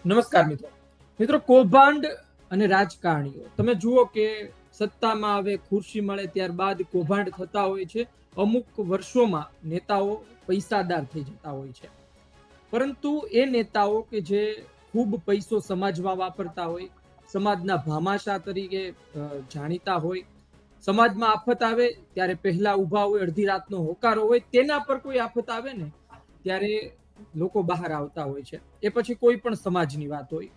નમસ્કાર મિત્રો. મિત્રો, કૌભાંડ અને રાજકારણીઓ તમે જુઓ કે સત્તામાં આવે, ખુરશી મળે ત્યારબાદ કૌભાંડ થતા હોય છે. અમુક વર્ષોમાં નેતાઓ પૈસાદાર થઈ જતા હોય છે, પરંતુ એ નેતાઓ કે જે ખૂબ પૈસો સમાજમાં વાપરતા હોય, સમાજના ભામાશા તરીકે જાણીતા હોય, સમાજમાં આફત આવે ત્યારે પહેલા ઊભા હોય, અડધી રાતનો હોકારો હોય, તેના પર કોઈ આફત આવે ને ત્યારે લોકો બહાર આવતા હોય છે. એ પછી કોઈ પણ સમાજની વાત હોય.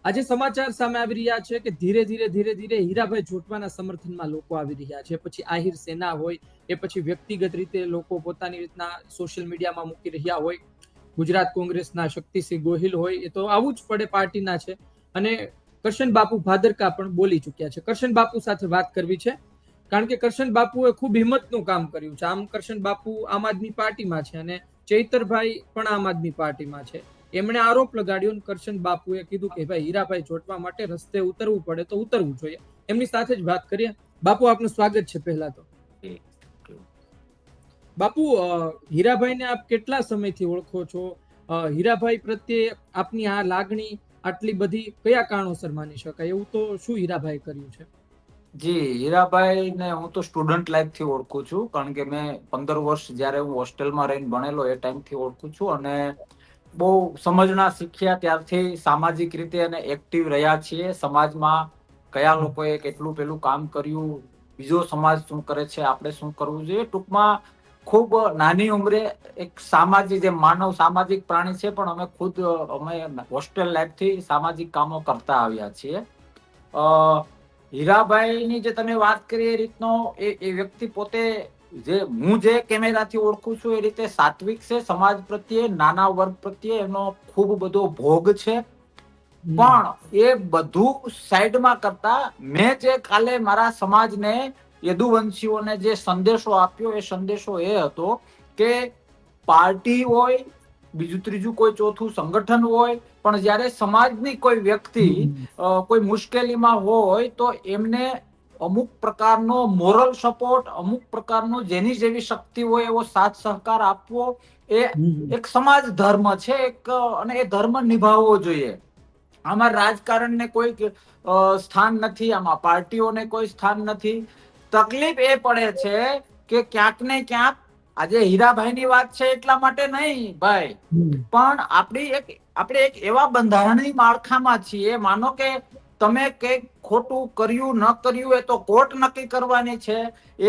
આજે સમાચાર સામે આવી રહ્યા છે કે ધીરે ધીરે હીરાભાઈ જોટવાના સમર્થનમાં લોકો આવી રહ્યા છે. પછી આહિર સેના હોય, એ પછી વ્યક્તિગત રીતે લોકો પોતાની રીતના સોશિયલ મીડિયામાં મૂકી રહ્યા હોય. ગુજરાત કોંગ્રેસના શક્તિસિંહ ગોહિલ હોય, એ તો આવું જ પડે, પાર્ટીના છે. અને કરશન બાપુ ભાદરકા પણ બોલી ચુક્યા છે. કરશન બાપુ સાથે વાત કરવી છે, કારણ કે કરશન બાપુએ ખૂબ હિંમતનું કામ કર્યું છે. આમ કરશન બાપુ આમ આદમી પાર્ટીમાં છે અને ચૈતરભાઈ પણ આમ આદમી પાર્ટીમાં છે. એમણે આરોપ લગાડ્યો, કરશન બાપુએ કીધું કે ભાઈ હીરાભાઈ જોટવા માટે રસ્તે ઉતરવું પડે તો ઉતરવું જોઈએ. એમની સાથે જ વાત કરીએ. બાપુ, આપનું સ્વાગત છે. પહેલા તો બાપુ, હીરાભાઈને આપ કેટલા સમયથી ઓળખો છો? હીરાભાઈ પ્રત્યે આપની આ લાગણી આટલી બધી કયા કારણોસર માની શકાય? એવું તો શું હીરાભાઈ કર્યું છે? જી, હીરાભાઈ ને હું તો સ્ટુડન્ટ લાઈફ થી ઓળખું છું, કારણ કે મેં 15 વર્ષ જયારે હું હોસ્ટેલમાં રહીને ભણેલો એ ટાઈમ થી ઓળખું છું. અને બહુ સમજણા શીખ્યા ત્યારથી સામાજિક રીતે અને એક્ટિવ રહ્યા છીએ. સમાજમાં કયા લોકોએ કેટલું પેલું કામ કર્યું, બીજો સમાજ શું કરે છે, આપણે શું કરવું જોઈએ. ટૂંકમાં ખૂબ નાની ઉંમરે એક સામાજિક, જે માનવ સામાજિક પ્રાણી છે, પણ અમે હોસ્ટેલ લાઈફ થી સામાજિક કામો કરતા આવ્યા છીએ. હીરાભાઈની જે તમે વાત કરી એ રીતનો એ વ્યક્તિ પોતે, હું જે કેમેરાથી ઓળખું છું એ રીતે સાત્વિક છે. સમાજ પ્રત્યે, નાના વર્ગ પ્રત્યે એનો ખૂબ બધો ભોગ છે. પણ એ બધું સાઈડમાં કરતા મેં જે કાલે મારા સમાજને, યદુવંશીઓને જે સંદેશો આપ્યો, એ સંદેશો એ હતો કે પાર્ટી હોય, બીજું ત્રીજું કોઈ ચોથું સંગઠન હોય, પણ જ્યારે સમાજની કોઈ વ્યક્તિ કોઈ મુશ્કેલીમાં હોય તો એમને અમુક પ્રકારનો મોરલ સપોર્ટ, અમુક પ્રકારનો જેની જેવી શક્તિ હોય એવો સાથ સહકાર આપવો એ એક સમાજ ધર્મ છે. અને એ ધર્મ નિભાવવો જોઈએ. આમાં રાજકારણને કોઈ સ્થાન નથી, આમાં પાર્ટીઓને કોઈ સ્થાન નથી. તકલીફ એ પડે છે કે ક્યાંક ને ક્યાંક આજે હીરાભાઈની વાત છે એટલા માટે નહીં ભાઈ, પણ આપણે એક એવા બંધારણીય માળખામાં છીએ. માનો કે તમે કંઈક ખોટું કર્યું ન કર્યું એ તો કોર્ટ નક્કી કરવાની છે.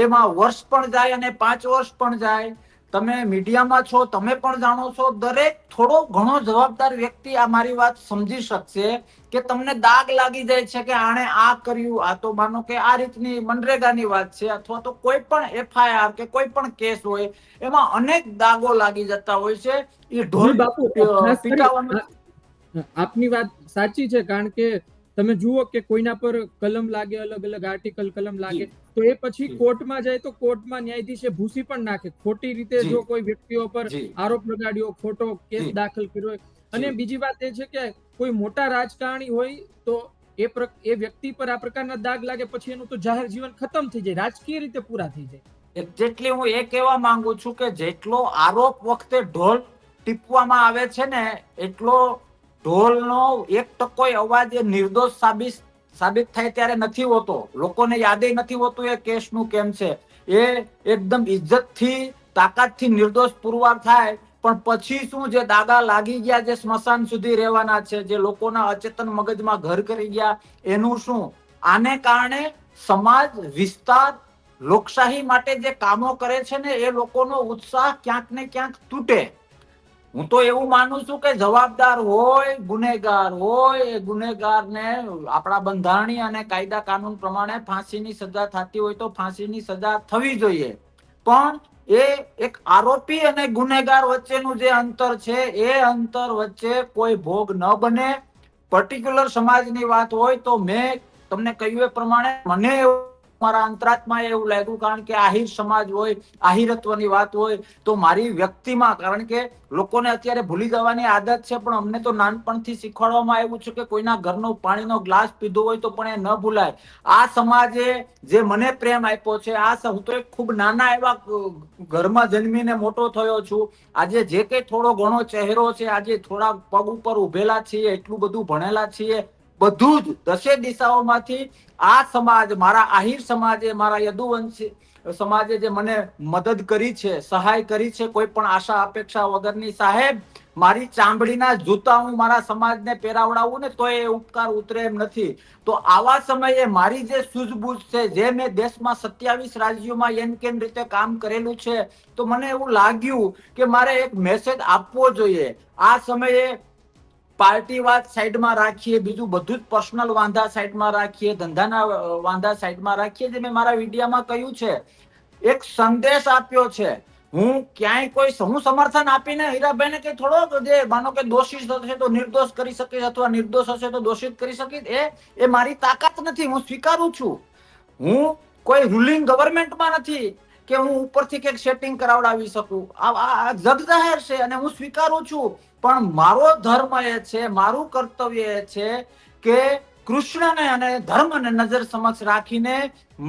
એમાં વર્ષ પણ જાય અને 5 વર્ષ પણ જાય. તમે મીડિયામાં છો, તમે પણ જાણો છો. દરેક થોડો ઘણો જવાબદાર વ્યક્તિ આ મારી વાત સમજી શકશે કે તમને દાગ લાગી જાય છે કે આણે આ કર્યું. આ તો માનો કે આ રીતની મનરેગાની વાત છે, અથવા તો કોઈ પણ FIR કે કોઈ પણ કેસ હોય, એમાં અનેક દાગો લાગી જતા હોય છે. એ ઢોલ બાપુ, ખાસ કરી પીટાવાનું. આપની વાત સાચી છે, કારણ કે તમે જુઓ કે કોઈના પર કલમ લાગે, અલગ અલગ આર્ટિકલ કલમ લાગે, તો એ પછી કોર્ટમાં જાય તો કોર્ટમાં ન્યાયાધીશે ભૂસી પણ નાખે. ખોટી રીતે જો કોઈ વ્યક્તિઓ પર આરોપ લગાડ્યો, ખોટો કેસ દાખલ કર્યો. અને બીજી વાત એ છે કે કોઈ મોટા રાજકારણી હોય તો એ વ્યક્તિ પર આ પ્રકારના દાગ લાગે પછી એનું તો જાહેર જીવન ખતમ થઈ જાય, રાજકીય રીતે પૂરા થઈ જાય. એક્ઝેક્ટલી હું એ કહેવા માંગુ છું કે જેટલો આરોપ વખતે ઢોલ ટીપવામાં આવે છે ને, એટલો ઢોલનો 1% અવાજ એ નિર્દોષ સાબિત થાય ત્યારે નથી હોતો. લોકોને યાદ નથી હોતું એ કેસનું કેમ છે. એ એકદમ ઇજ્જતથી, તાકાતથી નિર્દોષ પુરવાર થાય, પણ પછી શું, જે દાગા લાગી ગયા, જે સ્મશાન સુધી રહેવાના છે, જે લોકોના અચેતન મગજમાં ઘર કરી ગયા, એનું શું? આને કારણે સમાજ, વિસ્તાર, લોકશાહી માટે જે કામો કરે છે ને, એ લોકોનો ઉત્સાહ ક્યાંક ને ક્યાંક તૂટે. હું તો એવું માનું છું કે જવાબદાર હોય, ગુનેગાર હોય, એ ગુનેગારને આપણા બંધારણીય અને કાયદા કાનૂન પ્રમાણે ફાંસીની સજા થતી હોય તો ફાંસીની સજા થવી જોઈએ. પણ એ એક આરોપી અને ગુનેગાર વચ્ચેનું જે અંતર છે, એ અંતર વચ્ચે કોઈ ભોગ ન બને. પર્ટિક્યુલર સમાજની વાત હોય તો મેં તમને કહ્યું એ પ્રમાણે મને મારા અંતરાત્માએ એવું લાગ્યું, કારણ કે આહિર સમાજ હોય, આહિરત્વની વાત હોય તો મારી વ્યક્તિમાં, કારણ કે લોકોને અત્યારે ભૂલી જવાની આદત છે, પણ અમને તો નાનપણથી શીખવાડવામાં આવ્યું છે કે કોઈના ઘરનો પાણીનો ગ્લાસ પીધો હોય તો પણ એ ન ભૂલાય. આ સમાજે જે મને પ્રેમ આપ્યો છે, હું તો એક ખૂબ નાના એવા ઘરમાં જન્મીને મોટો થયો છું. આજે જે કઈ થોડો ઘણો ચહેરો છે, આજે થોડા પગ ઉપર ઉભેલા છીએ, એટલું બધું ભણેલા છીએ, બધું જ 10 દિશાઓમાંથી આ સમાજ, મારા આહિર સમાજે, મારા યદુવંશી સમાજે જે મને મદદ કરી છે, સહાય કરી છે, કોઈ પણ આશા અપેક્ષા વગરની, સાહેબ મારી ચામડીના જૂતા હું મારા સમાજને પહેરાવડાવું ને તો એ ઉપકાર ઉતરે એમ નથી. તો આવા સમયે મારી જે સૂઝબૂઝ છે, જે મેં દેશમાં 27 રાજ્યોમાં એન કેન રીતે કામ કરેલું છે, તો મને એવું લાગ્યું કે મારે એક મેસેજ આપવો જોઈએ. આ સમયે પાર્ટીવાદ સાઈડમાં રાખીએ, બીજું બધું જ પર્સનલ વાંધા સાઈડમાં રાખીએ, ધંધાના વાંધા સાઈડમાં રાખીએ, જે મેં મારા વિડીયોમાં કહ્યું છે, એક સંદેશ આપ્યો છે. હું ક્યાંય હું સમર્થન આપીને હીરાભાઈને કે થોડો, જે માનો કે દોષિત હશે તો નિર્દોષ કરી શકીશ, અથવા નિર્દોષ હશે તો દોષિત કરી શકીશ, એ મારી તાકાત નથી. હું સ્વીકારું છું. હું કોઈ રૂલિંગ ગવર્મેન્ટમાં નથી કે હું ઉપરથી કંઈક સેટિંગ કરાવડાવી શકું. આ જગ જાહેર છે અને હું સ્વીકારું છું. પણ મારો ધર્મ એ છે, મારું કર્તવ્ય એ છે કે કૃષ્ણને અને ધર્મને નજર સમક્ષ રાખીને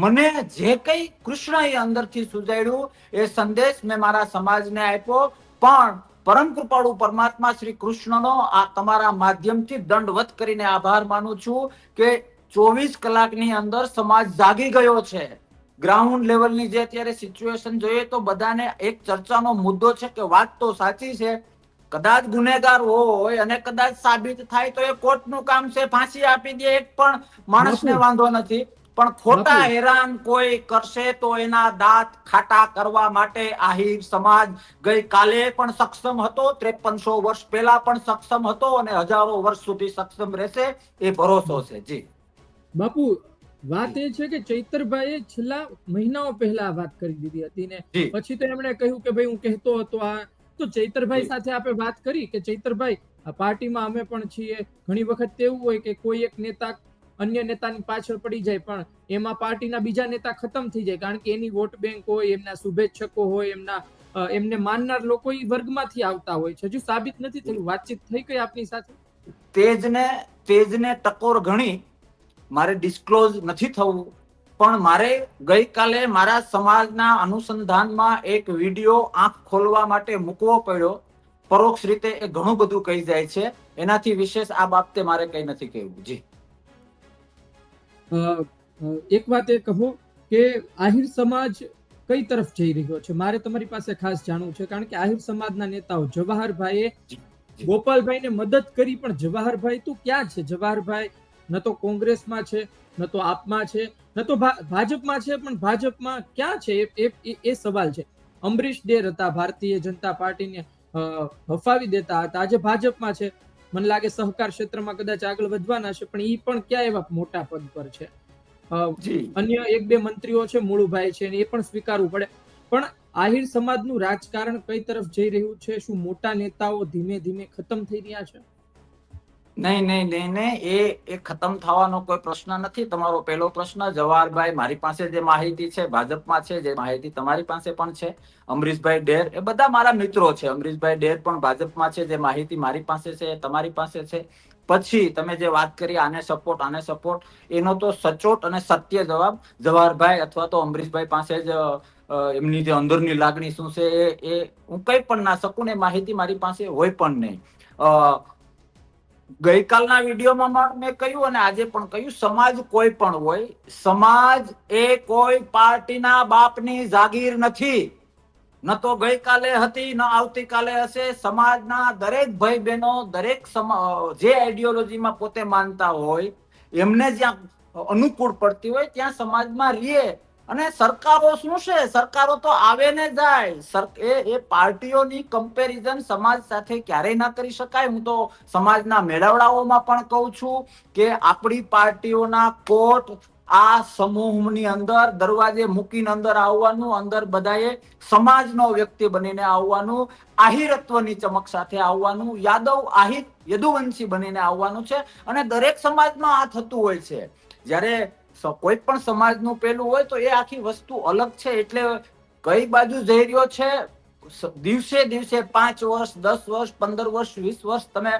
મને જે કઈ કૃષ્ણએ અંદરથી સુજાડ્યું એ સંદેશ મેં મારા સમાજને આપ્યો. પણ પરમ કૃપાળુ પરમાત્મા શ્રી કૃષ્ણનો આ તમારા માધ્યમથી દંડવત કરીને આભાર માનું છું કે 24 કલાકની અંદર સમાજ જાગી ગયો છે. ગ્રાઉન્ડ લેવલની જે અત્યારે સિચ્યુએશન જોઈએ તો બધાને એક ચર્ચાનો મુદ્દો છે કે વાત તો સાચી છે, કદાચ ગુનેગાર હોય અને કદાચ સાબિત થાય તો એ કોર્ટનું કામ છે, ફાંસી આપી દે, એક પણ માણસને વાંધો નથી. પણ ખોટા હેરાન કોઈ કરશે તો એના દાંત ખાટા કરવા માટે આહિર સમાજ ગઈકાલે પણ સક્ષમ હતો, 5300 વર્ષ પહેલા પણ સક્ષમ હતો અને હજારો વર્ષ સુધી સક્ષમ રહેશે, એ ભરોસો છે. જી બાપુ, વાત એ છે કે ચૈતરભાઈએ છેલ્લા મહિનાઓ પહેલા વાત કરી દીધી હતી ને પછી તો એમણે કહ્યું કે ભાઈ હું કહેતો હતો આ. તો ચૈતરભાઈ સાથે આપણે વાત કરી કે ચૈતરભાઈ, આ પાર્ટીમાં અમે પણ છીએ. ઘણી વખત એવું હોય કે કોઈ એક નેતા અન્ય નેતાની પાછળ પડી જાય, પણ એમાં પાર્ટીના બીજા નેતા ખતમ થઈ જાય, કારણ કે એની વોટ બેંક હોય, એમના શુભેચ્છકો હોય, એમને માનનાર લોકો એ વર્ગમાંથી આવતા હોય છે. હજુ સાબિત નથી થયું. વાતચીત થઈ ગઈ આપની સાથે? તેજને ટકોર ઘણી, મારે ડિસ્ક્લોઝ નથી થવું, પણ મારે ગઈકાલે મારા સમાજના અનુસંધાનમાં એક વિડીયો આંખ ખોલવા માટે મૂકવો પડ્યો. પરોક્ષ રીતે એ ઘણું બધું કહી જાય છે. એનાથી વિશેષ આ બાબતે મારે કઈ નથી કહેવું. જી એક વાત એ કહો કે આહિર સમાજ કઈ તરફ જઈ રહ્યો છે? મારે તમારી પાસે ખાસ જાણવું છે, કારણ કે આહિર સમાજના નેતાઓ જવાહરભાઈએ ગોપાલભાઈને મદદ કરી, પણ જવાહરભાઈ તો ક્યાં છે? જવાહરભાઈ ન તો કોંગ્રેસમાં છે, ન તો આપમાં છે, ન તો ભાજપમાં છે, પણ ભાજપમાં ક્યાં છે એ સવાલ છે. અમરીશ ડેર હતા, ભારતીય જનતા પાર્ટીને હફાવી દેતા હતા, આજે ભાજપમાં છે. મને લાગે સહકાર ક્ષેત્રમાં કદાચ આગળ વધવાના છે, પણ એ પણ ક્યાં એવા મોટા પદ પર છે. અન્ય 1-2 મંત્રીઓ છે, મુળુભાઈ છે, એ પણ સ્વીકારવું પડે. પણ આહિર સમાજનું રાજકારણ કઈ તરફ જઈ રહ્યું છે? શું મોટા નેતાઓ ધીમે ધીમે ખતમ થઈ રહ્યા છે? નહીં, એ ખતમ થવાનો કોઈ પ્રશ્ન નથી. તમારો પહેલો પ્રશ્ન, જવાહરભાઈ મારી પાસે જે માહિતી છે ભાજપમાં છે, જે માહિતી તમારી પાસે પણ છે. અમરીશભાઈ ડેર, એ બધા મારા મિત્રો છે. અમરીશભાઈ ડેર પણ ભાજપમાં છે, જે માહિતી મારી પાસે છે તમારી પાસે છે. પછી તમે જે વાત કરી આને સપોર્ટ, એનો તો સચોટ અને સત્ય જવાબ જવાહરભાઈ અથવા તો અમરીશભાઈ પાસે જ એમની જે અંદરની લાગણી શું છે એ હું કઈ પણ ના શકું ને માહિતી મારી પાસે હોય પણ નહીં. ગઈકાલના વિડીયોમાં મેં કહ્યું અને આજે પણ કહ્યું, સમાજ કોઈ પણ હોય, સમાજ એ કોઈ પાર્ટીના બાપની જાગીર નથી. ન તો ગઈકાલે હતી, ન આવતીકાલે હશે. સમાજના દરેક ભાઈ બહેનો, દરેક જે આઈડિયોલોજીમાં પોતે માનતા હોય, એમને જ્યાં અનુકૂળ પડતી હોય ત્યાં સમાજમાં રહીએ. અને સરકારો શું છે, સરકારો તો આવે ને જાય. એ પાર્ટીઓની કમ્પેરિઝન સમાજ સાથે ક્યારેય ના કરી શકાય. હું તો સમાજના મેળાવડાઓમાં પણ કહું છું કે આપણી પાર્ટીઓના કોટ આ સમૂહની અંદર દરવાજે મૂકીને અંદર આવવાનું, અંદર બધાએ સમાજનો વ્યક્તિ બનીને આવવાનું, આહિરત્વની ચમક સાથે આવવાનું, યદુવંશી બનીને આવવાનું છે. અને દરેક સમાજમાં આ થતું હોય છે. જ્યારે કોઈ પણ સમાજનું પેલું હોય તો એ આખી વસ્તુ અલગ છે. એટલે કઈ બાજુ જઈ રહ્યો છે, દિવસે દિવસે 5 વર્ષ 10 વર્ષ 15 વર્ષ 20 વર્ષ તમે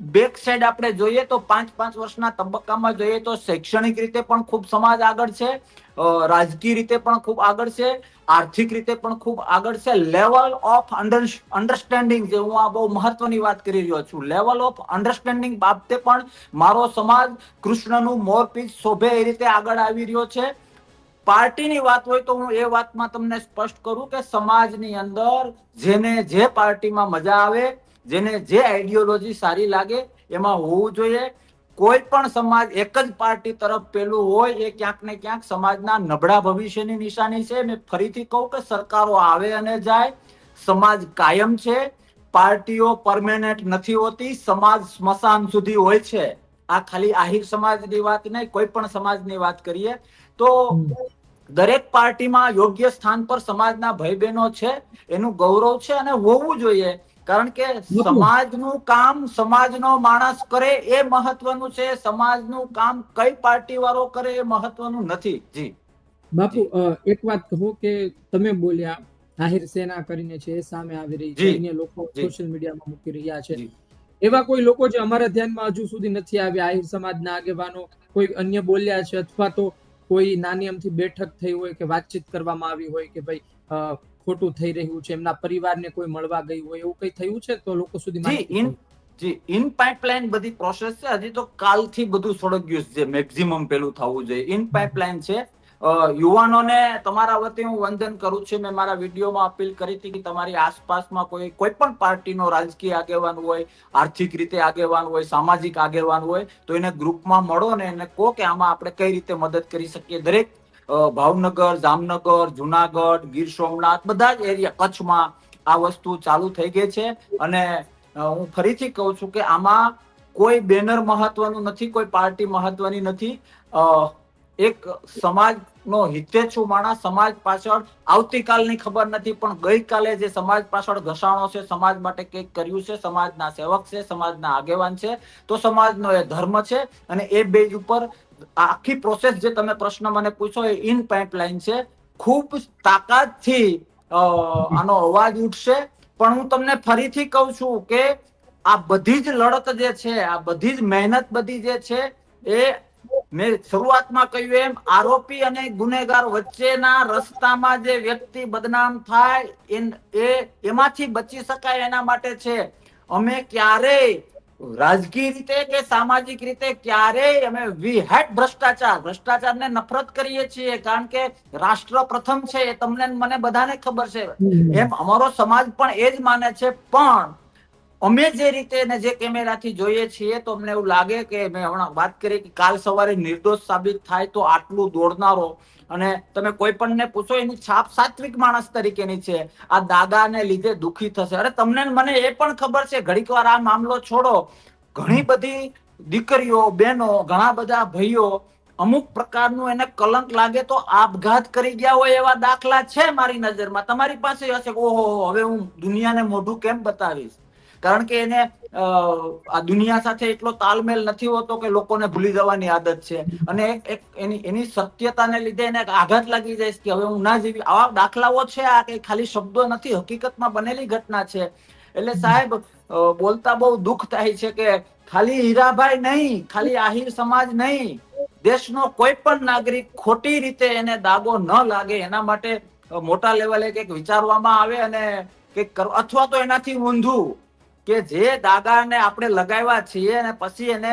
બેક સાઈડ આપણે જોઈએ તો 5 વર્ષના તબક્કામાં જોઈએ તો શૈક્ષણિક રીતે પણ ખૂબ સમાજ આગળ છે, રાજકીય રીતે પણ ખૂબ આગળ છે, આર્થિક રીતે પણ ખૂબ આગળ છે. લેવલ ઓફ અન્ડરસ્ટેન્ડિંગ, જે હું આ બહુ મહત્વની વાત કરી રહ્યો છું, લેવલ ઓફ અન્ડરસ્ટેન્ડિંગ બાબતે પણ મારો સમાજ કૃષ્ણનું મોરપીંછ શોભે એ રીતે આગળ આવી રહ્યો છે. પાર્ટીની વાત હોય તો હું એ વાતમાં તમને સ્પષ્ટ કરું કે સમાજની અંદર જેને જે પાર્ટીમાં મજા આવે, જેને જે આઈડિયોલોજી સારી લાગે એમાં હોવું જોઈએ. કોઈ પણ સમાજ એક જ પાર્ટી તરફ પેલું હોય એ ક્યાંક ને ક્યાંક સમાજના નબળા ભવિષ્યની નિશાની છે. મેં ફરીથી કહું કે સરકારો આવે અને જાય, સમાજ કાયમ છે, પાર્ટીઓ પરમેનન્ટ નથી હોતી, સમાજ સ્મશાન સુધી હોય છે. આ ખાલી આહિર સમાજની વાત નહીં, કોઈ પણ સમાજની વાત કરીએ તો દરેક પાર્ટીમાં યોગ્ય સ્થાન પર સમાજના ભાઈ બહેનો છે, એનું ગૌરવ છે અને હોવું જોઈએ. કારણ કે સમાજનું કામ સમાજનો માણસ કરે એ મહત્વનું છે, સમાજનું કામ કઈ પાર્ટી વાળો કરે એ મહત્વનું નથી. જી બાપુ, એક વાત કહો કે તમે બોલ્યા આહિર સેના કરીને છે, એ સામે આવી રહી છે, અન્ય લોકો સોશિયલ મીડિયામાં મૂકી રહ્યા છે. એવા કોઈ લોકો જે અમારા ધ્યાનમાં હજુ સુધી નથી આવ્યા, આહિર સમાજના આગેવાનો કોઈ અન્ય બોલ્યા છે, અથવા તો કોઈ નાની અમથી બેઠક થઈ હોય કે વાતચીત કરવામાં આવી હોય કે ભાઈ ખોટું થઈ રહ્યું છે, એમના પરિવારને કોઈ મળવા ગઈ હોય, એવું કઈ થયું છે તો લોકો સુધી માહિતી ઇન પાઇપલાઇન બધી પ્રોસેસ છે. હજી તો કાલથી બધું સળગ્યું છે, મેક્સિમમ પેલું થવું જોઈએ. ઇન પાઇપલાઇન છે. યુવાનોને તમારા વતી હું વંદન કરું છું. મેં મારા વિડીયોમાં અપીલ કરી હતી કે તમારી આસપાસમાં કોઈ પણ પાર્ટીનો રાજકીય આગેવાન હોય, આર્થિક રીતે આગેવાન હોય, સામાજિક આગેવાન હોય તો એને ગ્રુપમાં મળો ને એને કહો કે આમાં આપણે કઈ રીતે મદદ કરી શકીએ. દરેક ભાવનગર, જામનગર, જુનાગઢ, ગીર સોમનાથ, બધા જ એરિયા, કચ્છમાં આ વસ્તુ ચાલુ થઈ ગઈ છે. અને હું ફરીથી કહું છું કે આમાં કોઈ બેનર મહત્વનું નથી, કોઈ પાર્ટી મહત્વની નથી. એક સમાજનો હિતેચ્છુ માણસ, સમાજ પાછળ આવતીકાલની ખબર નથી પણ ગઈકાલે જે સમાજ પાછળ ઘસાણો છે, સમાજ માટે કંઈક કર્યું છે, સમાજના સેવક છે, સમાજના આગેવાન છે, તો સમાજનો એ ધર્મ છે. અને એ બેઝ ઉપર આખી પ્રોસેસ જે તમે પ્રશ્ન મને પૂછો એ ઇન પાઇપલાઇન છે. ખૂબ તાકાતથી આનો અવાજ ઉઠશે. પણ હું તમને ફરીથી કહું છું કે આ બધી જ લડત જે છે, આ બધી જ મહેનત બધી જે છે એ મેં શરૂઆતમાં કહ્યું એમ આરોપી અને ગુનેગાર વચ્ચેના રસ્તામાં જે વ્યક્તિ બદનામ થાય એમાંથી બચી શકાય એના માટે છે. અમે ક્યારેય રાજકીય રીતે કે સામાજિક રીતે ક્યારેય અમે વી હેટ ભ્રષ્ટાચારને નફરત કરીએ છીએ. કારણ કે રાષ્ટ્ર પ્રથમ છે, એ તમને મને બધાને ખબર છે. એમ અમારો સમાજ પણ એ જ માને છે. પણ અમે જે રીતે ને જે કેમેરાથી જોઈએ છીએ તો અમને એવું લાગે કે મેં હમણાં વાત કરી કે કાલ સવારે નિર્દોષ સાબિત થાય તો આટલું દોડનારો, અને તમે કોઈ પણ ને પૂછો એની છાપ સાત્વિક માણસ તરીકેની છે. આ દાદાને લીધે દુખી થશે. અરે તમને મને એ પણ ખબર છે, ઘડીક વાર આ મામલો છોડો, ઘણી બધી દીકરીઓ, બહેનો, ઘણા બધા ભાઈઓ અમુક પ્રકારનું એને કલંક લાગે તો આપઘાત કરી ગયા હોય એવા દાખલા છે મારી નજરમાં. તમારી પાસે હશે, ઓહો હવે હું દુનિયાને મોઢું કેમ બતાવીશ. કારણ કે એને આ દુનિયા સાથે એટલો તાલમેલ નથી હોતો કે લોકોને ભૂલી જવાની આદત છે. અને એની સત્યતાને લીધે એને આઘાત લાગી જાય કે હવે હું ના જીવી. આવા દાખલાઓ છે, આ કઈ ખાલી શબ્દો નથી, હકીકતમાં બનેલી ઘટના છે. એટલે સાહેબ બોલતા બહુ દુઃખ થાય છે કે ખાલી હીરાભાઈ નહીં, ખાલી આહિર સમાજ નહીં, દેશનો કોઈ પણ નાગરિક ખોટી રીતે એને દાગો ન લાગે એના માટે મોટા લેવલે કંઈક વિચારવામાં આવે અને કંઈક કરવા. અથવા તો એનાથી ઊંધું કે જે દાગાને આપણે લગાવ્યા છીએ અને પછી એને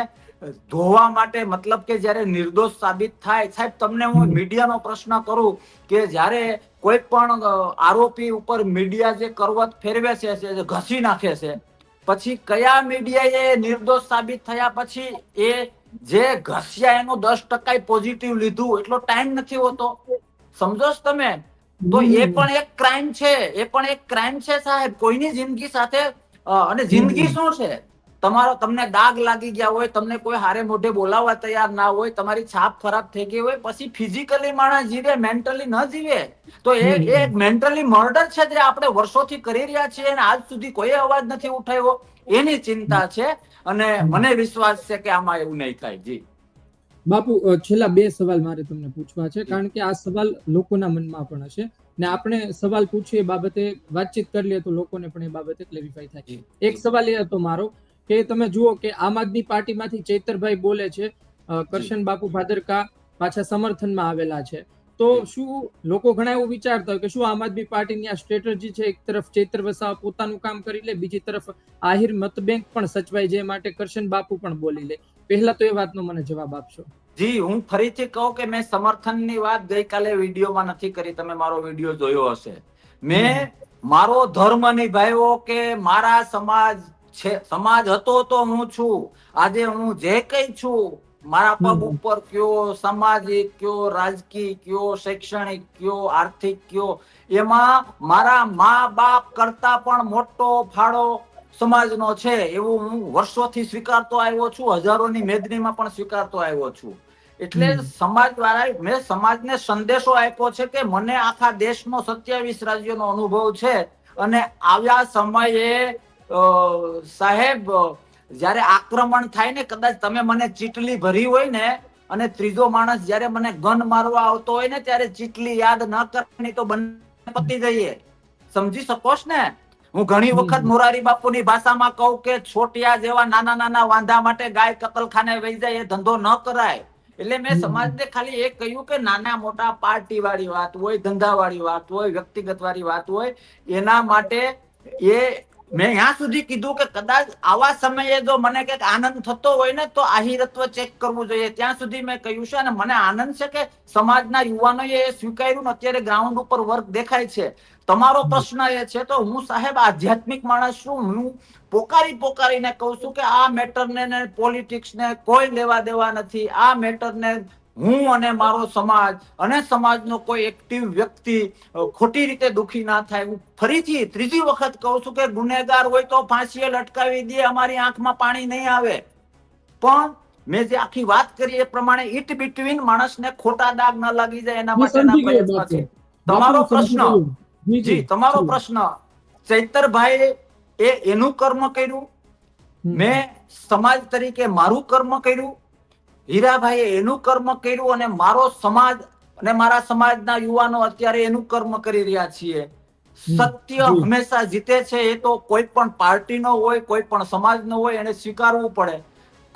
ધોવા માટે, મતલબ કે જયારે નિર્દોષ સાબિત થાય. સાહેબ તમને હું મીડિયાનો પ્રશ્ન કરું કે જયારે કોઈ પણ આરોપી ઉપર મીડિયા જે કરવત ફેરવે છે, ઘસી નાખે છે, પછી કયા મીડિયાએ નિર્દોષ સાબિત થયા પછી એ જે ઘસ્યા એનું 10% પોઝિટિવ લીધું એટલો ટાઈમ નથી હોતો. સમજો છો તમે? તો એ પણ એક ક્રાઇમ છે. એ પણ એક ક્રાઇમ છે સાહેબ, કોઈની જિંદગી સાથે. અને જિંદગી શું છે? તમને દાગ લાગી ગયા હોય, તમને કોઈ હારે મોઢે બોલાવવા તૈયાર ના હોય, તમારી છાપ ખરાબ થઈ ગઈ હોય, પછી ફિઝિકલી માણસ જીવે, મેન્ટલી ન જીવે. તો એ મેન્ટલી મર્ડર છે જે આપણે વર્ષોથી કરી રહ્યા છીએ અને આજ સુધી કોઈ અવાજ નથી ઉઠાવ્યો. એની ચિંતા છે અને મને વિશ્વાસ છે કે આમાં એવું નહીં થાય. જી બાપુ છેલ્લા 2 સવાલ મારે તમને પૂછવા છે, કારણ કે આ સવાલ લોકોના મનમાં પણ હશે ને આપણે સવાલ પૂછીએ એ બાબતે વાતચીત કરી લઈએ તો લોકોને પણ એ બાબતે ક્લેરિફાઈ થાય. જી એક સવાલ એ હતો મારો કે તમે જુઓ કે આમ આદમી પાર્ટીમાંથી ચૈતરભાઈ બોલે છે, કરશન બાપુ ભાદરકા પાછા સમર્થનમાં આવેલા છે. તો જી. શું લોકો ઘણા એવું વિચારતા હોય કે શું આમ આદમી પાર્ટીની આ સ્ટ્રેટેજી છે, એક તરફ ચૈત્ર વસાવા પોતાનું કામ કરી લે, બીજી તરફ આહિર મતબેંક પણ સચવાય, જે માટે કરશન બાપુ પણ બોલી લે. પહેલા તો એ વાતનો મને જવાબ આપશો. જી, હું ફરીથી કહું કે મેં સમર્થનની વાત ગઈકાલે વિડીયોમાં નથી કરી. તમે મારો વિડીયો જોયો હશે. મેં મારો ધર્મ નિભાવ્યો કે મારા સમાજ છે, સમાજ હતો તો હું છું. આજે હું જે કઈ છું, મારા પગ ઉપર કયો, સામાજિક કયો, રાજકીય કયો, શૈક્ષણિક કયો, આર્થિક કયો, એમાં મારા મા બાપ કરતા પણ મોટો ફાળો સમાજનો છે, એવું હું વર્ષોથી સ્વીકારતો આવ્યો છું. હજારોની મેદનીમાં પણ સ્વીકારતો આવ્યો છું. એટલે સમાજ દ્વારા મેં સમાજને સંદેશો આપ્યો છે કે મને આખા દેશનો 27 રાજ્યોનો અનુભવ છે, અને આવ્યા સમયે સાહેબ જ્યારે આક્રમણ થાય ને, કદાચ તમે મને ચીટલી ભરી હોય ને અને ત્રીજો માણસ જ્યારે મને ગન મારવા આવતો હોય ને, ત્યારે ચીટલી યાદ ન કરવાની તો બંને પતી જઈએ. સમજી શકોશ ને? હું ઘણી વખત મોરારી બાપુની ભાષામાં કહું કે છોટિયા જેવા નાના નાના વાંધા માટે ગાય કતલખાને વહી જાય, એ ધંધો ન કરાય. એટલે મેં સમાજને ખાલી એ કહ્યું કે નાના મોટા પાર્ટી વાળી વાત હોય, ધંધા વાળી વાત હોય, વ્યક્તિગત વાળી વાત હોય, એના માટે એ મેં ત્યાં સુધી કીધું કે કદાચ આવા સમયે જો મને કંઈક આનંદ થતો હોય ને તો આહિરત્વ ચેક કરવું જોઈએ. ત્યાં સુધી મેં કહ્યું છે, અને મને આનંદ છે કે સમાજના યુવાનોએ એ સ્વીકાર્યું. અત્યારે ગ્રાઉન્ડ ઉપર વર્ક દેખાય છે. તમારો પ્રશ્ન એ છે તો હું સાહેબ આધ્યાત્મિક માણસ છું. હું પોકારીને કહું છું કે આ મેટરને ને પોલિટિક્સને કોઈ લેવા દેવા નથી. આ મેટરને હું અને મારો સમાજ અને સમાજનો કોઈ એક્ટિવ વ્યક્તિ ખોટી રીતે દુખી ના થાય. હું ફરીથી ત્રીજી વખત કહું છું કે ગુનેગાર હોય તો ફાંસીએ લટકાવી દે, અમારી આંખમાં પાણી નહીં આવે. પણ મેં જે આખી વાત કરી એ પ્રમાણે ઇટ બિટવીન માણસને ખોટા દાગ ન લાગી જાય એના માટેના પ્રયત્ન છે. તમારો પ્રશ્ન, જી તમારો પ્રશ્ન, ચૈતરભાઈ એ એનું કર્મ કર્યું, મેં સમાજ તરીકે મારું કર્મ કર્યું, હીરાભાઈએ એનું કર્મ કર્યું, અને મારો સમાજ અને મારા સમાજના યુવાનો અત્યારે એનું કર્મ કરી રહ્યા છીએ. સત્ય હંમેશા જીતે છે. એ તો કોઈ પણ પાર્ટીનો હોય, કોઈ પણ સમાજનો હોય, એને સ્વીકારવું પડે.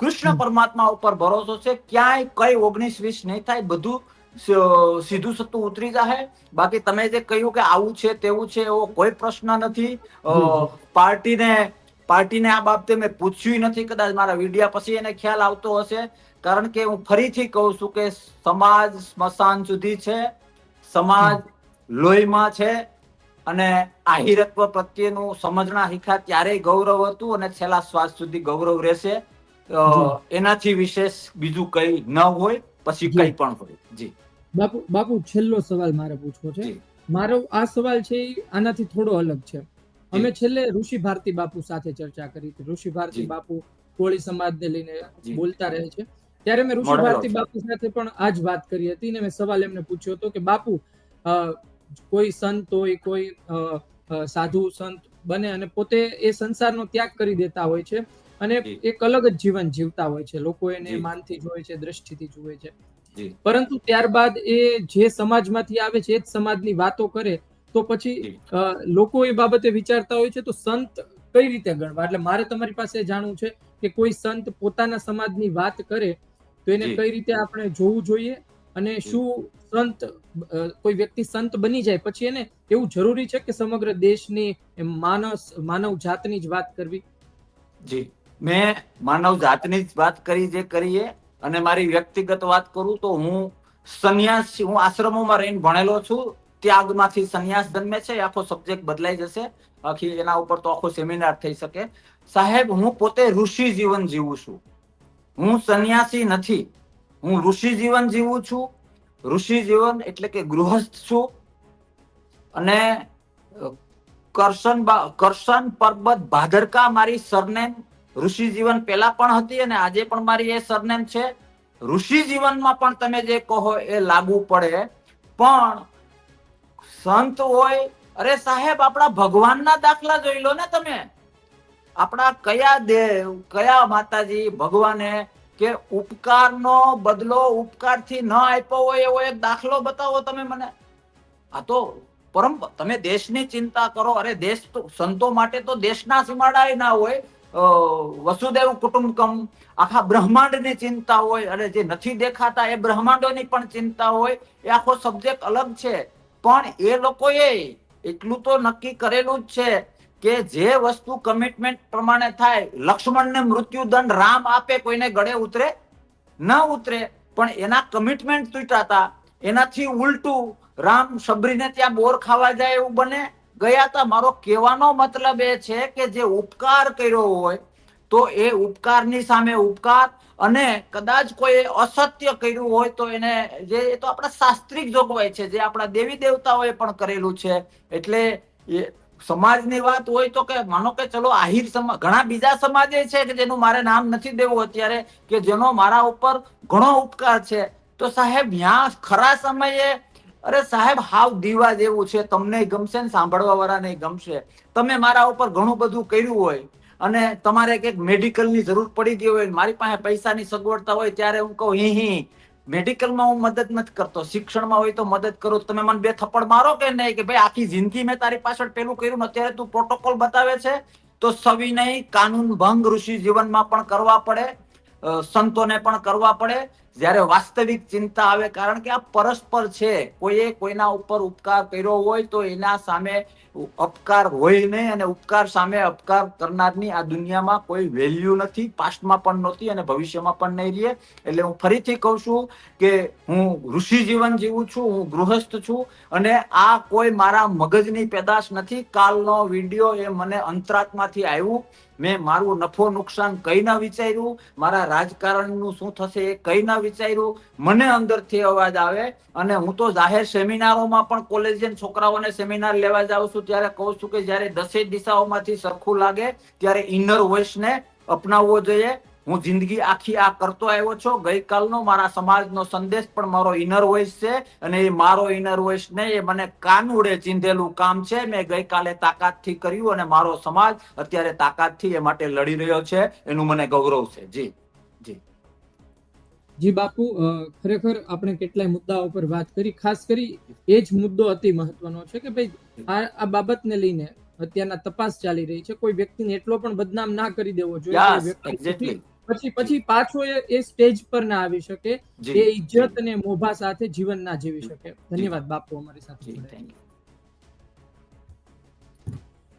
કૃષ્ણ પરમાત્મા ઉપર ભરોસો છે. ક્યાંય કઈ 19-20 નહીં થાય. બધું સીધું સત્તું ઉતરી જાય. બાકી તમે જે કહ્યું કે આવું છે તેવું છે, એવો કોઈ પ્રશ્ન નથી. પાર્ટીને આ બાબતે મેં પૂછ્યું નથી. કદાચ મારા વિડિયા પછી એને ખ્યાલ આવતો હશે. કારણ કે હું ફરીથી કહું છું કે સમાજ સ્મશાન સુધી છે, સમાજ લોહીમાં છે, અને આહિરત્વ પ્રત્યેનું સમજણા શીખા ત્યારે ગૌરવ હતું, અને છેલ્લા શ્વાસ સુધી ગૌરવ રહેશે. એનાથી વિશેષ બીજું કઈ ન હોય, પછી કઈ પણ હોય. જી બાપુ છેલ્લો સવાલ મારે પૂછવો છે. મારો આ સવાલ છે આનાથી થોડો અલગ છે. અમે છેલ્લે ઋષિ ભારતી બાપુ સાથે ચર્ચા કરી હતી. ઋષિ ભારતી બાપુ કોળી સમાજને લઈને બોલતા રહે છે, ત્યારે મેં ઋષિ ભારતી બાપુ સાથે પણ આ જ વાત કરી હતી ને મેં સવાલ એમને પૂછ્યો હતો કે બાપુ, કોઈ સંત હોય, કોઈ સાધુ સંત બને અને પોતે એ સંસારનો ત્યાગ કરી દેતા હોય છે અને એક અલગ જ જીવન જીવતા હોય છે. લોકો એને માનથી જોવે છે, દ્રષ્ટિથી જુએ છે, પરંતુ ત્યારબાદ એ જે સમાજમાંથી આવે છે એ જ સમાજની વાતો કરે તો પછી લોકો એ બાબતે વિચારતા હોય છે તો સંત કઈ રીતે ગણવા. એટલે મારે તમારી પાસે જાણવું છે કે કોઈ સંત પોતાના સમાજની વાત કરે તો એને કઈ રીતે આપણે જોવું જોઈએ, અને શું સંત, કોઈ વ્યક્તિ સંત બની જાય પછી એને એવું જરૂરી છે કે સમગ્ર દેશની માનવ જાતની જ વાત કરવી? જી, મેં માનવ જાતની જ વાત કરી જે કરીએ, અને મારી વ્યક્તિગત વાત કરું તો હું સંન્યાસી, હું આશ્રમોમાં રહીને ભણેલો છું. ત્યાગમાંથી સંન્યાસ જન્મે છે. આખો સબ્જેક્ટ બદલાઈ જશે, આખી એના ઉપર તો આખો સેમિનાર થઈ શકે. સાહેબ, હું પોતે ઋષિ જીવન જીવું છું. હું સંન્યાસી નથી. હું ઋષિ જીવન જીવું છું. ઋષિ જીવન એટલે કે ગૃહસ્થ છું. અને કરશન પર્વત ભાદરકા મારી સરનેમ ઋષિ જીવન પેલા પણ હતી અને આજે પણ મારી એ સરનેમ છે. ઋષિ જીવનમાં પણ તમે જે કહો એ લાગુ પડે. પણ સંત હોય, અરે સાહેબ, આપણા ભગવાનના દાખલા જોઈ લો ને તમે. આપણા કયા દેવ, કયા માતાજી, ભગવાને કે ઉપકારનો બદલો ઉપકારથી ન આપ્યો હોય એવો એક દાખલો બતાવો તમે મને. આ તો તમે દેશની ચિંતા કરો. અરે દેશ તો સંતો માટે તો દેશના સીમાડાય ના હોય, વસુદેવ કુટુંબકમ, આખા બ્રહ્માંડની ચિંતા હોય, અને જે નથી દેખાતા એ બ્રહ્માંડોની પણ ચિંતા હોય. એ આખો સબ્જેક્ટ અલગ છે. પણ એ લોકોએ એટલું તો નક્કી કરેલું જ છે કે જે વસ્તુ કમિટમેન્ટ પ્રમાણે થાય. લક્ષ્મણને મૃત્યુદંડ રામ આપે, કોઈને ગળે ઉતરે ન ઉતરે, પણ એના કમિટમેન્ટ તૂટ્યા હતા. એનાથી ઉલટું રામ શબરીને ત્યાં બોર ખાવા જાય એવું બને ગયા હતા. મારો કહેવાનો મતલબ એ છે કે જે ઉપકાર કર્યો હોય તો એ ઉપકારની સામે ઉપકાર, અને કદાચ કોઈ અસત્ય કર્યું હોય તો એને જે તો આપણા શાસ્ત્રિક જોગવાઈ છે, જે આપણા દેવી દેવતાઓએ પણ કરેલું છે. એટલે એ સમાજની વાત હોય તો કે માનો કે ચલો આહિર સમાજ, ઘણા બીજા સમાજ છે કે જેનું મારે નામ નથી દેવું અત્યારે, કે જેનો મારા ઉપર ઘણો ઉપકાર છે. તો સાહેબ ત્યાં ખરા સમયે, અરે સાહેબ હાવ દીવા જેવું છે, તમને ગમશે ને સાંભળવા વાળાને ગમશે. તમે મારા ઉપર ઘણું બધું કર્યું હોય અને તમારે કંઈક મેડિકલની જરૂર પડી ગઈ હોય, મારી પાસે પૈસાની સગવડતા હોય, ત્યારે હું કહું હી મેડિકલમાં હું મદદ નથી કરતો, શિક્ષણમાં હોય તો મદદ કરું. તમે મને બે થપ્પડ મારો કે નહીં, કે ભાઈ આખી જિંદગી મેં તારી પાછળ પેલું કર્યું, અત્યારે તું પ્રોટોકોલ બતાવે છે. તો સવિનય કાનૂન ભંગ ઋષિ જીવનમાં પણ કરવા પડે, સંતોને પણ કરવા પડે જ્યારે વાસ્તવિક ચિંતા આવે. કારણ કે આ પરસ્પર છે. કોઈએ કોઈના ઉપર ઉપકાર કર્યો હોય તો એના સામે અપકાર હોય નહીં, અને ઉપકાર સામે અપકાર કરનારની આ દુનિયામાં કોઈ વેલ્યુ નથી, પાસ્ટમાં પણ નહોતી અને ભવિષ્યમાં પણ નહીં રહે. એટલે હું ફરીથી કહું છું કે હું ઋષિ જીવન જીવું છું, હું ગૃહસ્થ છું, અને આ કોઈ મારા મગજની પેદાશ નથી. કાલનો વિડીયો એ મને અંતરાત્માથી આવ્યું. મેં મારું નફો નુકસાન કઈ ના વિચાર્યું, મારા રાજકારણનું શું થશે એ કઈ ના વિચાર્યું. મને અંદરથી અવાજ આવે, અને હું તો જાહેર સેમિનારોમાં પણ કોલેજિયન છોકરાઓને સેમિનાર લેવા જાઉં છું ત્યારે કહું છું કે જ્યારે 10 દિશાઓમાંથી સરખું લાગે ત્યારે ઇનર વોઇસને અપનાવવો જોઈએ. હું જિંદગી આખી આ કરતો આવ્યો છું. ગઈકાલનો મારા સમાજનો સંદેશ પણ મારો ઇનર વોઇસ છે, અને એ મારો ઇનર વોઇસ નહીં, એ મને કાનુડે ચીંધેલું કામ છે. મેં ગઈકાલે તાકાતથી કર્યું, અને મારો સમાજ અત્યારે તાકાતથી એ માટે લડી રહ્યો છે. એનું મને ગૌરવ છે. જી જી જી બાપુ, ખરેખર આપણે કેટલાય મુદ્દાઓ પર વાત કરી. ખાસ કરી એ જ મુદ્દો અતિ મહત્વનો છે કે ભાઈ આ બાબતને લઈને અત્યારના તપાસ ચાલી રહી છે. કોઈ વ્યક્તિને એટલો પણ બદનામ ના કરી દેવો જોઈએ પછી પાછો એ સ્ટેજ પર ના આવી શકે, એ ઇજ્જત અને મોભા સાથે જીવન ના જીવી શકે. ધન્યવાદ બાપુ અમારી સાથે.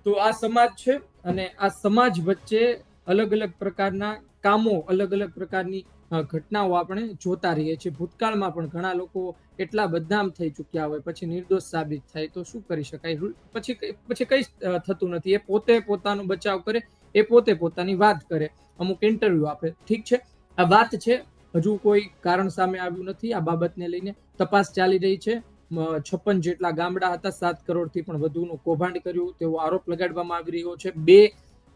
તો આ સમાજ છે, અને આ સમાજ વચ્ચે અલગ અલગ પ્રકારના કામો, અલગ અલગ પ્રકારની ઘટનાઓ આપણે જોતા રહીએ છીએ. ભૂતકાળમાં પણ ઘણા લોકો એટલા બદનામ થઈ ચૂક્યા હોય, પછી નિર્દોષ સાબિત થાય તો શું કરી શકાય? પછી કઈ થતું નથી. એ પોતે પોતાનો બચાવ કરે, એ પોતે પોતાની વાત કરે, અમુક ઇન્ટરવ્યુ આપે. ઠીક છે, આ વાત છે, હજુ કોઈ કારણ સામે આવ્યું નથી. આ બાબતને લઈને તપાસ ચાલી રહી છે. 56 જેટલા ગામડા હતા, 7 કરોડથી પણ વધુનું કૌભાંડ કર્યું તેવો આરોપ લગાડવામાં આવી રહ્યો છે. 2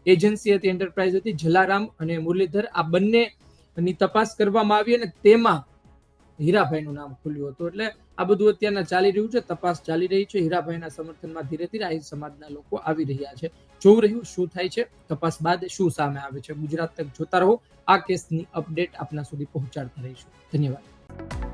એજન્સી હતી, એન્ટરપ્રાઇઝ હતી, જલારામ અને મુરલીધર. આ બંનેની તપાસ કરવામાં આવી અને તેમાં હીરાભાઈનું નામ ખુલ્યું હતું. એટલે આ બધું અત્યારના ચાલી રહ્યું છે, તપાસ ચાલી રહી છે. હીરાભાઈના સમર્થનમાં ધીરે ધીરે આહિર સમાજના લોકો આવી રહ્યા છે. જોવું રહ્યું શું થાય છે, તપાસ બાદ શું સામે આવે છે. ગુજરાત તક જોતા રહો. આ કેસની અપડેટ આપના સુધી પહોંચાડતા રહીશું. ધન્યવાદ.